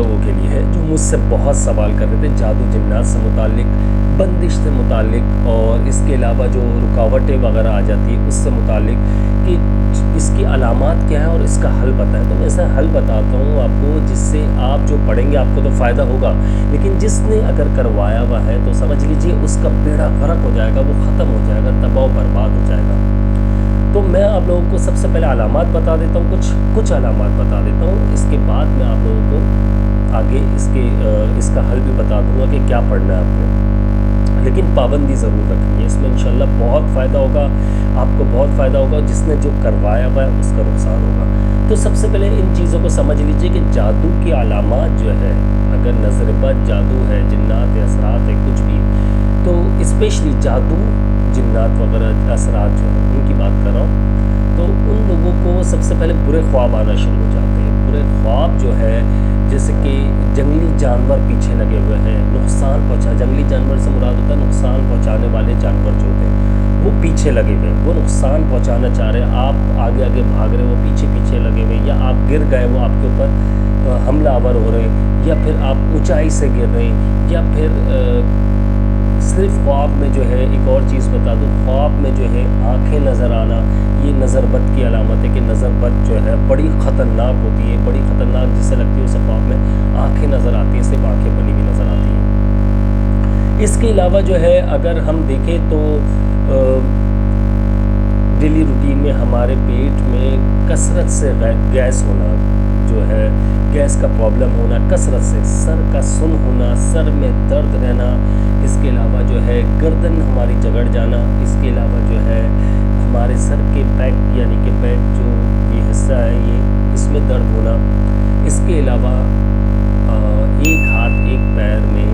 لوگوں کے لیے ہے جو مجھ سے بہت سوال کر رہے تھے جادو جنات سے متعلق، بندش سے متعلق، اور اس کے علاوہ جو رکاوٹیں وغیرہ آ جاتی ہیں اس سے متعلق کہ اس کی علامات کیا ہے اور اس کا حل بتائیں. تو میں ایسا حل بتاتا ہوں آپ کو جس سے آپ جو پڑھیں گے آپ کو تو فائدہ ہوگا، لیکن جس نے اگر کروایا ہوا ہے تو سمجھ لیجئے اس کا بیڑا غرق ہو جائے گا، وہ ختم ہو جائے گا، تباہ و برباد ہو جائے گا. تو میں آپ لوگوں کو سب سے پہلے علامات بتا دیتا ہوں، کچھ علامات بتا دیتا ہوں. اس کے بعد میں آپ لوگوں کو آگے اس کا حل بھی بتا دوں گا کہ کیا پڑھنا ہے آپ نے، لیکن پابندی ضرور رکھنی ہے. اس میں انشاءاللہ بہت فائدہ ہوگا، آپ کو بہت فائدہ ہوگا، جس نے جو کروایا ہوا ہے اس کا نقصان ہوگا. تو سب سے پہلے ان چیزوں کو سمجھ لیجئے کہ جادو کی علامات جو ہے، اگر نظر بد جادو ہے، جنات اثرات ہے، کچھ بھی، تو اسپیشلی جادو جنات وغیرہ اثرات جو ہیں ان کی بات کر رہا ہوں، تو ان لوگوں کو سب سے پہلے برے خواب آنا شروع ہو جاتے ہیں. برے خواب جو ہے جیسے کہ جنگلی جانور پیچھے لگے ہوئے ہیں، نقصان جنگلی جانور سے مراد ہوتا ہے نقصان پہنچانے والے جانور جو ہوتے ہیں وہ پیچھے لگے ہوئے ہیں، وہ نقصان پہنچانا چاہ رہے ہیں، آپ آگے آگے بھاگ رہے ہیں، وہ پیچھے لگے ہوئے ہیں، یا آپ گر گئے وہ آپ کے اوپر حملہ آور ہو رہے ہیں، یا پھر آپ اونچائی سے گر رہے ہیں، یا پھر صرف خواب میں جو ہے ایک اور چیز بتا دوں، خواب میں جو ہے آنکھیں نظر آنا، یہ نظر بد کی علامت ہے کہ نظر بد جو ہے بڑی خطرناک ہوتی ہے، بڑی خطرناک جسے لگتی ہے اسے خواب میں آنکھیں نظر آتی ہیں، صرف آنکھیں بنی ہوئی نظر آتی ہیں. اس کے علاوہ جو ہے اگر ہم دیکھیں تو ڈیلی روٹین میں ہمارے پیٹ میں کثرت سے گیس ہونا جو ہے، گیس کا پرابلم ہونا کثرت سے، سر کا سن ہونا، سر میں درد رہنا، اس کے علاوہ جو ہے گردن ہماری جگڑ جانا، اس کے علاوہ جو ہے ہمارے سر کے بیک یعنی کہ بیک جو یہ حصہ ہے یہ اس میں درد ہونا، اس کے علاوہ ایک ہاتھ ایک پیر میں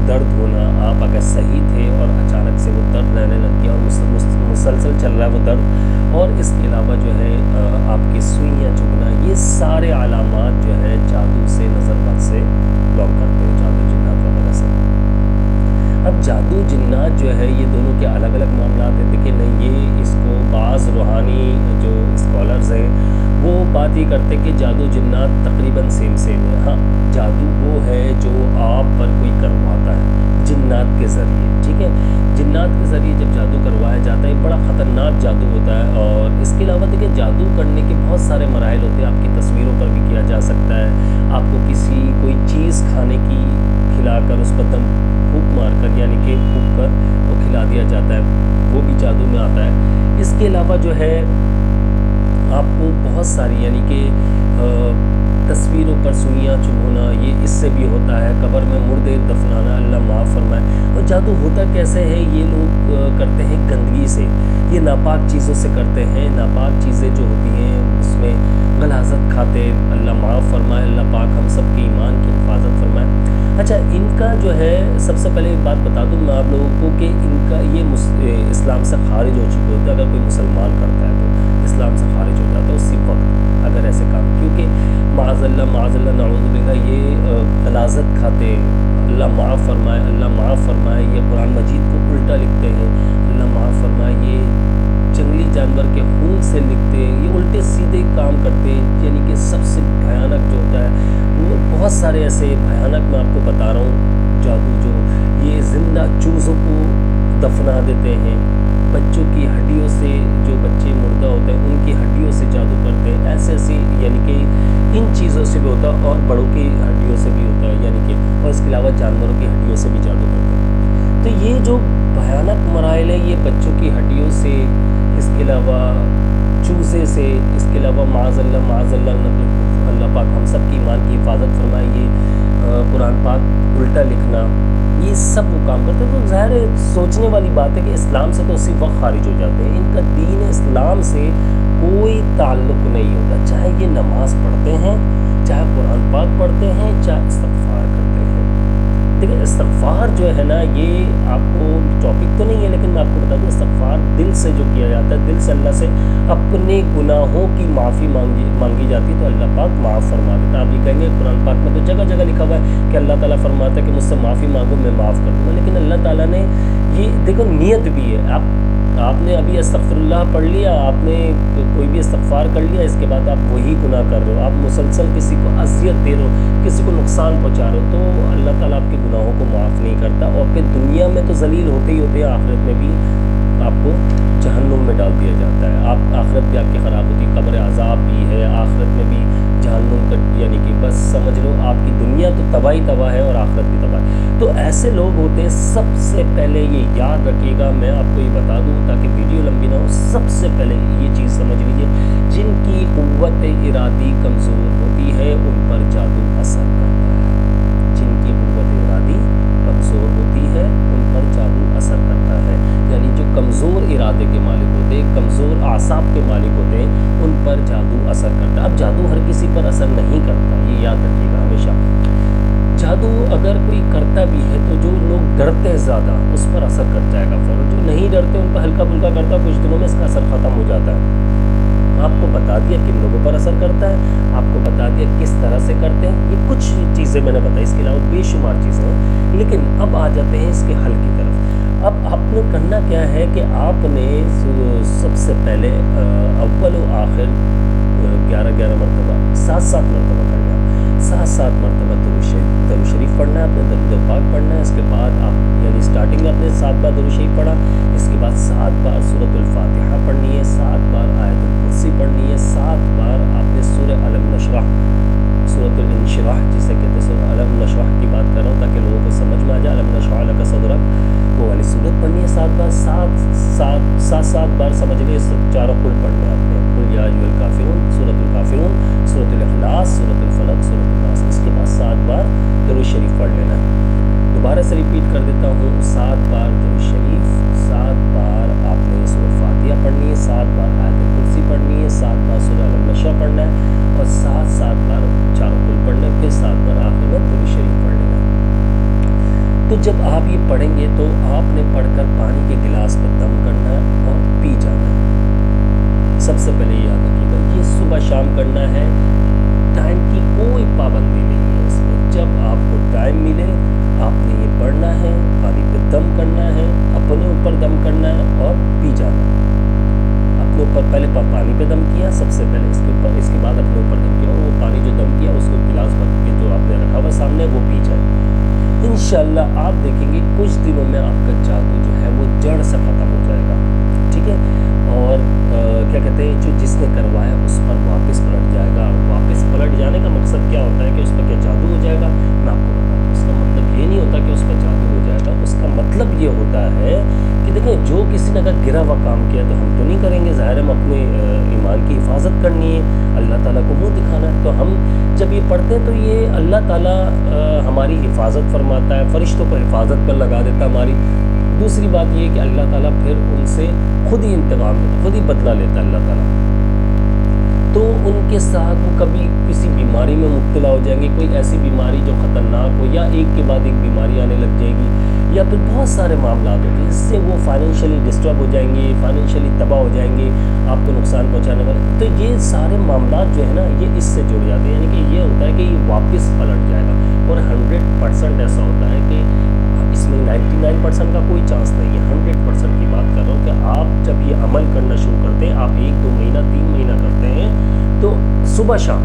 درد ہونا، آپ اگر صحیح تھے اور اچانک سے وہ درد رہنے لگ گیا اور مسلسل چل رہا ہے وہ درد، اور اس کے علاوہ جو ہے آپ کی سوئیاں چبھنا، یہ سارے علامات جو ہے جادو سے، نظر بد سے بلانگ کرتے ہیں، جادو جنات وغیرہ سے. اب جادو جنات جو ہے یہ دونوں کے الگ الگ معاملات ہیں. دیکھیں نہیں، یہ اس کو بعض روحانی جو اسکالرز ہیں وہ بات یہ کرتے کہ جادو جنات تقریباً سیم ہے. ہاں، جادو وہ ہے جو آپ پر کوئی کرواتا ہے جنات کے ذریعے، ٹھیک ہے، جنات کے ذریعے جب جادو کروایا جاتا ہے بڑا خطرناک جادو ہوتا ہے. اور اس کے علاوہ دیکھیں جادو کرنے کے بہت سارے مراحل ہوتے ہیں، آپ کی تصویروں پر بھی کیا جا سکتا ہے، آپ کو کوئی چیز کھانے کی کھلا کر اس پر دم پھونک مار کر یعنی کہ پھونک کر وہ کھلا دیا جاتا ہے، وہ بھی جادو میں آتا ہے. اس کے علاوہ جو ہے آپ کو بہت ساری یعنی کہ تصویروں پر سوئیاں چبھونا، یہ اس سے بھی ہوتا ہے، قبر میں مردے دفنانا، اللہ معاف فرمائے. اور جادو ہوتا کیسے ہے؟ یہ لوگ کرتے ہیں گندگی سے، یہ ناپاک چیزوں سے کرتے ہیں، ناپاک چیزیں جو ہوتی ہیں اس میں غلاظت کھاتے، اللہ معاف فرمائے، اللہ پاک ہم سب کے ایمان کی حفاظت فرمائے. اچھا، ان کا جو ہے سب سے پہلے ایک بات بتا دوں میں آپ لوگوں کو کہ ان کا یہ اسلام سے خارج ہو چکے ہوتے ہیں. اگر کوئی مسلمان کرتا ہے تو اسلام سے خارج ہو جاتا ہے اسی وقت اگر ایسے کام، کیونکہ معاذ اللہ نعوذ باللہ یہ غلاظت کھاتے، اللہ معاف فرمائے، اللہ معاف فرمائے، یہ قرآن مجید کو الٹا لکھتے ہیں، اللہ معاف فرمائے، یہ جنگلی جانور کے خون سے لکھتے ہیں، یہ الٹے سیدھے کام کرتے ہیں. یعنی کہ سب سے بھیانک جو ہوتا ہے وہ بہت سارے ایسے بھیانک میں آپ کو بتا رہا ہوں جادو، جو یہ زندہ چوزوں کو دفنا دیتے ہیں، بچوں کی ہڈیوں سے، جو بچے مردہ ہوتے ہیں ان کی ہڈیوں سے جادو کرتے ہیں، ایسے یعنی کہ ان چیزوں سے بھی ہوتا ہے، اور بڑوں کی ہڈیوں سے بھی ہوتا ہے، یعنی کہ اور اس کے علاوہ جانوروں کی ہڈیوں سے بھی جادو کرتے ہیں. تو یہ جو بھیانک مراحل ہے یہ بچوں کی ہڈیوں سے، اس کے علاوہ چوزے سے، اس کے علاوہ معاذ اللہ اللہ پاک ہم سب کی ایمان کی حفاظت فرمائے، یہ قرآن پاک الٹا لکھنا، یہ سب وہ کام کرتے ہیں. تو ظاہر ہے سوچنے والی بات ہے کہ اسلام سے تو اسی وقت خارج ہو جاتے ہیں، ان کا دین اسلام سے کوئی تعلق نہیں ہوتا، چاہے یہ نماز پڑھتے ہیں، چاہے قرآن پاک پڑھتے ہیں، چاہے استغفار کرتے ہیں. دیکھیں استغفار جو ہے نا، یہ آپ کو ٹاپک تو نہیں ہے لیکن میں آپ کو بتا دوں، استغفار دل سے جو کیا جاتا ہے، دل سے اللہ سے اپنے گناہوں کی معافی مانگی جاتی ہے تو اللہ پاک معاف فرما دیتا ہے. آپ یہ کہیں گے قرآن پاک میں تو جگہ جگہ لکھا ہوا ہے کہ اللہ تعالیٰ فرماتا ہے کہ مجھ سے معافی مانگو میں معاف کر دوں گا، لیکن اللہ تعالیٰ نے یہ دیکھو نیت بھی ہے، آپ آپ نے ابھی استغفراللہ پڑھ لیا، آپ نے کوئی بھی استغفار کر لیا، اس کے بعد آپ وہی گناہ کر رہے ہو، آپ مسلسل کسی کو اذیت دے رہے ہو، کسی کو نقصان پہنچا رہے ہو، تو اللہ تعالیٰ آپ کے گناہوں کو معاف نہیں کرتا، اور پھر دنیا میں تو ذلیل ہوتے ہی ہوتے ہیں، آخرت میں بھی آپ کو جہنم میں ڈال دیا جاتا ہے. آپ آخرت بھی آپ کی خراب ہوتی ہے، قبر عذاب بھی ہے، آخرت میں بھی جہنم کا، یعنی کہ بس سمجھ لو آپ کی دنیا تو تباہ ہے اور آخرت بھی تباہ ہے. تو ایسے لوگ ہوتے ہیں، سب سے پہلے یہ یاد رکھیے گا، میں آپ کو یہ بتا دوں تاکہ ویڈیو لمبی نہ ہو، سب سے پہلے یہ چیز سمجھ لیجیے، جن کی قوت ارادی کمزور ہوتی ہے ان پر جادو اثر کرتا ہے. جن کی قوت ارادی کمزور ہوتی ہے ان پر جادو اثر کرتا ہے، یعنی جو کمزور ارادے کے مالک ہوتے ہیں، کمزور اعصاب کے مالک ہوتے ہیں، ان پر جادو اثر کرتا ہے. اب جادو ہر کسی پر اثر نہیں کرتا، یہ یاد رکھیے گا ہمیشہ. جادو اگر کوئی کرتا بھی ہے تو جو لوگ ڈرتے ہیں زیادہ اس پر اثر کر جائے گا فوراً، جو نہیں ڈرتے ان پر ہلکا پھلکا کرتا، کچھ دنوں میں اس کا اثر ختم ہو جاتا ہے. آپ کو بتا دیا کن لوگوں پر اثر کرتا ہے، آپ کو بتا دیا کس طرح سے کرتے ہیں، یہ کچھ چیزیں میں نے بتائی، اس کے علاوہ بے شمار چیزیں ہیں. لیکن اب آ جاتے ہیں اس کے حل کی طرف. اب آپ نے کرنا کیا ہے کہ آپ نے سب سے پہلے اول و آخر 11 مرتبہ 7 مرتبہ کرنا ہے، 7 مرتبہ درود شریف پڑھنا ہے، آپ نے درود پاک پڑھنا ہے. اس کے بعد آپ یعنی اسٹارٹنگ میں آپ نے 7 بار درود شریف پڑھا، اس کے بعد 7 بار سورۃ الفاتحہ پڑھنی ہے، 7 بار آیت الکرسی پڑھنی ہے، 7 بار آپ نے سورہ علم نشرح، سورۃ الانشراح جسے کہتے ہیں، سورۃ علم نشرح کی بات کر رہا ہوں تاکہ لوگوں کو سمجھ میں آ جائے. علم نشرح لک صدرک، وہ والی سورت پڑھنی ہے 7 بار. 7 بار سمجھ لیں چاروں کل پڑھنے آپ نے، قل یا ایھا الکافرون، سورۃ الکافرون، سورۃ الاخلاص، سورۃ الفلق، سورۃ الناس. اس کے بعد 7 بار درود شریف پڑھ لینا ہے. دوبارہ سے ریپیٹ کر دیتا ہوں، 7 بار درود شریف، 7 بار آپ نے سورۃ فاتحہ پڑھنی ہے، 7 بار آیت الکرسی پڑھنی ہے، 7 بار سورہ علم نشرح پڑھنا ہے، اور 7 بار چاروں کل پڑھنا ہے، پھر 7 بار آخر میں درود شریف پڑھ لینا ہے. تو جب آپ یہ پڑھیں گے تو آپ نے پڑھ کر پانی کے گلاس پر دم کرنا ہے اور پی جانا ہے. سب سے پہلے یہ یاد رکھیے گا، یہ صبح شام کرنا ہے، ٹائم کی کوئی پابندی نہیں ہے اس میں. جب آپ کو ٹائم ملے آپ نے یہ پڑھنا ہے، پانی پہ دم کرنا ہے، اپنے اوپر دم کرنا ہے اور پی جانا ہے. اپنے اوپر پہلے پانی پہ دم کیا سب سے پہلے، اس کے بعد اپنے اوپر دم کیا، اور وہ پانی جو دم کیا اس کو گلاس بھر کے جو آپ نے رکھا ہوا سامنے وہ پی جائے. انشاءاللہ آپ دیکھیں گے کچھ دنوں میں آپ کا جادو جو ہے وہ جڑ سے ختم ہو جائے گا. ٹھیک ہے، اور کیا کہتے ہیں، جو جس نے کروایا اس پر واپس پلٹ جائے گا. واپس پلٹ جانے کا مقصد کیا ہوتا ہے کہ اس پر کیا جادو ہو جائے گا، میں آپ کو بتاتا ہوں. اس کا مطلب یہ نہیں ہوتا کہ اس پر جادو ہو جائے گا، اس کا مطلب یہ ہوتا ہے کہ دیکھیں جو کسی نے اگر گرا ہوا کام کیا تو ہم تو نہیں کریں گے، ظاہر ہم اپنے ایمان کی حفاظت کرنی ہے، اللہ تعالیٰ کو منہ دکھانا ہے. تو ہم جب یہ پڑھتے ہیں تو یہ اللہ تعالیٰ ہماری حفاظت فرماتا ہے، فرشتوں کو حفاظت پر لگا دیتا ہے ہماری. دوسری بات یہ کہ اللہ تعالیٰ پھر ان سے خود ہی انتقام لیتا، خود ہی بدلہ لیتا ہے اللہ تعالیٰ. تو ان کے ساتھ وہ کبھی کسی بیماری میں مبتلا ہو جائیں گے، کوئی ایسی بیماری جو خطرناک ہو، یا ایک کے بعد ایک بیماری آنے لگ جائے گی، یا پھر بہت سارے معاملات ہوں گے جس سے وہ فائنینشلی ڈسٹرب ہو جائیں گے، فائنینشلی تباہ ہو جائیں گے، آپ کو نقصان پہنچانے والے. تو یہ سارے معاملات جو ہے نا یہ اس سے جڑ جاتے ہیں، یعنی کہ یہ ہوتا ہے کہ یہ واپس پلٹ جائے گا. اور 100% ایسا ہوتا ہے کہ اس میں 99% کا کوئی چانس نہیں ہے، 100% کی بات کر رہا ہوں کہ آپ جب یہ عمل کرنا شروع کرتے ہیں، آپ 1 2 مہینہ 3 مہینہ کرتے ہیں تو صبح شام،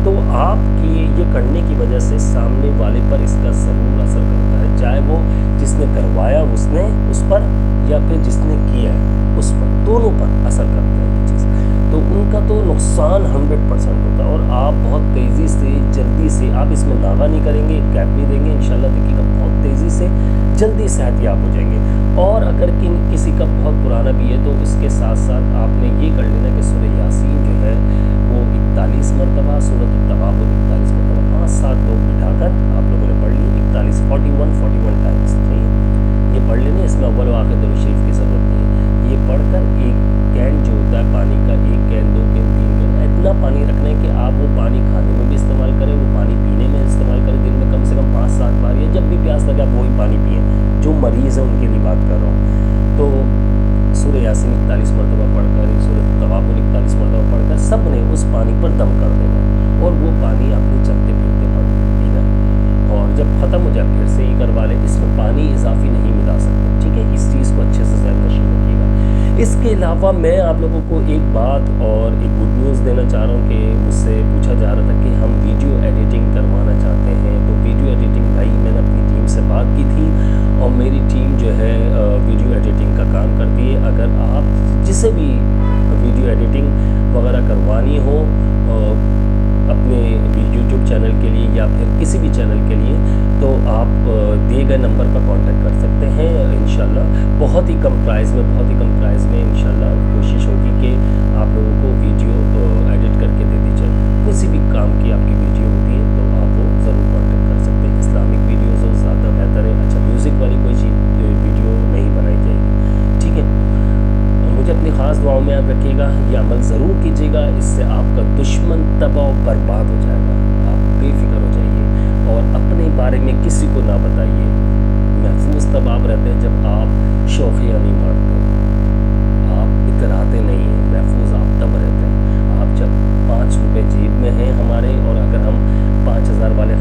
تو آپ کی یہ کرنے کی وجہ سے سامنے والے پر اس کا ضرور اثر کرتا ہے، چاہے وہ جس نے کروایا اس پر یا پھر جس نے کیا ہے اس پر، دونوں پر اثر کرتا ہے یہ چیز. تو ان کا تو نقصان 100% ہوتا ہے، اور آپ بہت تیزی سے جلدی سے، آپ اس میں ناغہ نہیں کریں گے، گیپ نہیں دیں گے، انشاءاللہ دیکھیے گا بہت تیزی سے جلدی صحت یاب ہو جائیں گے. اور اگر کسی کا بہت پرانا بھی ہے تو اس کے ساتھ ساتھ آپ نے یہ کر لینا کہ سورہ یاسین جو ہے وہ 41 مرتبہ، سورۃ التغابن 41 مرتبہ، 5-7 لوگ بٹھا کر آپ لوگوں نے پڑھ لی، 41 ٹائمز. یہ پڑھ لینے، اس میں اول و آخر درود شریف کی ضرورت نہیں ہے. یہ پڑھ کر ایک کین جو ہوتا ہے پانی کا، 1 کین 2 کین 3 کین، اتنا پانی رکھنا ہے کہ آپ وہ پانی کھانے میں بھی استعمال کریں، وہ پانی پینے میں استعمال کریں. دن میں کم سے کم 5-7 بار، یا جب بھی پیاس لگے آپ وہی پانی پئیں. جو مریض ہیں ان کے لیے بات کر رہا ہوں. تو سورہ یاسین 41 مرتبہ پڑھ کر، سورۃ التغابن 41 مرتبہ پڑھ کر سب نے اس پانی پر دم کر دینا، اور وہ پانی اپنے چلتے پھرتے پینا. اور جب ختم ہو جائے پھر سے یہ کروا لیں. اس میں پانی اضافی نہیں ملا سکتے، ٹھیک ہے، اس چیز کو اچھے سے ذہن نشین رکھیے گا. اس کے علاوہ میں آپ لوگوں کو ایک بات اور ایک گڈ نیوز دینا چاہ رہا ہوں کہ مجھ سے پوچھا جا رہا تھا کہ ہم ویڈیو ایڈیٹنگ کروانا چاہتے ہیں. تو ویڈیو ایڈیٹنگ بھائی میں نے اپنی ٹیم سے بات کی تھی اور میری ٹیم جو ہے ویڈیو ایڈیٹنگ کا کام کرتی ہے. اگر آپ جسے بھی ویڈیو ایڈیٹنگ وغیرہ کروانی ہو اپنے یوٹیوب چینل کے لیے یا پھر کسی بھی چینل کے لیے تو آپ دیے گئے نمبر پر کانٹیکٹ کر سکتے ہیں. انشاءاللہ بہت ہی کم پرائز میں انشاءاللہ کوشش ہوگی کہ آپ لوگوں کو ویڈیو ایڈٹ کر کے دے دی جائے. کسی بھی کام کی آپ کی ویڈیو ہوتی ہے تو آپ وہ ضرور کانٹیکٹ کر سکتے ہیں. اسلامک ویڈیوز ہو زیادہ بہتر ہے. اچھا میوزک والی کوئی چیز ویڈیو نہیں بنائی جائے گی, ٹھیک ہے. مجھے اپنی خاص دعاؤں میں یاد رکھیے گا, یہ عمل ضرور کیجیے گا, اس سے آپ کا دشمن تباہ و برباد ہو جائے گا. آپ بے فکر ہو جائیے اور اپنے بارے میں کسی کو نہ بتائیے. محفوظ تب آپ رہتے ہیں جب آپ شوخیاں نہیں مارتے, آپ اتراتے نہیں ہیں. محفوظ آپ تب رہتے ہیں آپ جب 5 روپے جیب میں ہیں ہمارے, اور اگر ہم 5,000 والے